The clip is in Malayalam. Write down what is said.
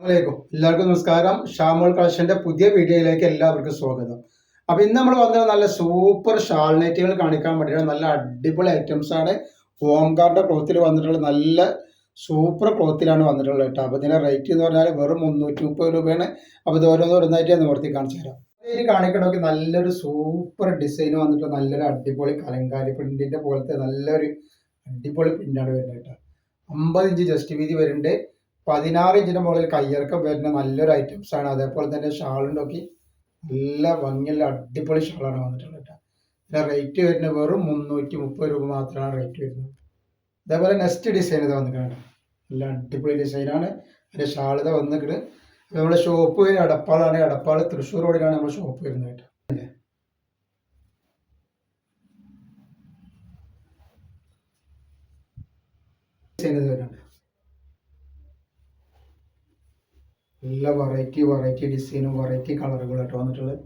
അസ്സലാമലൈക്കും. എല്ലാവർക്കും നമസ്കാരം. ഷാമോൾ കളക്ഷന്റെ പുതിയ വീഡിയോയിലേക്ക് എല്ലാവർക്കും സ്വാഗതം. അപ്പൊ ഇന്ന് നമ്മൾ വന്നത് നല്ല സൂപ്പർ ഷാൾ നെറ്റുകൾ കാണിക്കാൻ വേണ്ടിയാണ്. നല്ല അടിപൊളി ഐറ്റംസ് ആണ്. ഹോംഗാർഡിന്റെ ക്ലോത്തിൽ വന്നിട്ടുള്ള നല്ല സൂപ്പർ ക്ലോത്തിലാണ് വന്നിട്ടുള്ളത് കേട്ടോ. അപ്പൊ ഇതിന്റെ റേറ്റ് എന്ന് പറഞ്ഞാൽ വെറും 330 രൂപയാണ്. അപ്പൊ ഇത് ഓരോന്നായിട്ട് നിവർത്തി കാണിച്ചു തരാം. ഇതിൽ കാണിക്കണമെങ്കിൽ നല്ലൊരു സൂപ്പർ ഡിസൈൻ വന്നിട്ട് നല്ലൊരു അടിപൊളി കലങ്കാരി പ്രിന്റിന്റെ പോലത്തെ നല്ലൊരു അടിപൊളി പ്രിന്റാണ് വരുന്നത് കേട്ടോ. 50 ഇഞ്ച് ജസ്റ്റ് വീതി വരുന്നുണ്ട്. 16 ഇഞ്ചിന്റെ മുകളിൽ കയ്യിറക്കം വരുന്ന നല്ലൊരു ഐറ്റംസ് ആണ്. അതേപോലെ തന്നെ ഷാളുണ്ടൊക്കെ നല്ല ഭംഗിയുള്ള അടിപൊളി ഷാളാണ് വന്നിട്ടുള്ളത് കേട്ടോ. ഇതിന്റെ റേറ്റ് വരുന്നത് വെറും 330 രൂപ മാത്രമാണ് റേറ്റ് വരുന്നത്. അതേപോലെ നെക്സ്റ്റ് ഡിസൈൻ ഇത് വന്നിട്ടുണ്ട്. നല്ല അടിപൊളി ഡിസൈനാണ്. അതിന്റെ ഷാൾ ഇത് വന്നിട്ട് നമ്മുടെ ഷോപ്പ് വരുന്നത് എടപ്പാളാണ്. എടപ്പാൾ തൃശ്ശൂർ റോഡിലാണ് നമ്മുടെ ഷോപ്പ് വരുന്നത് കേട്ടോ. ഡിസൈൻ ഇത് വരുന്നുണ്ട്. നല്ല വെറൈറ്റി ഡിസൈനും വെറൈറ്റി കളറുകളായിട്ട് വന്നിട്ടുള്ളത്.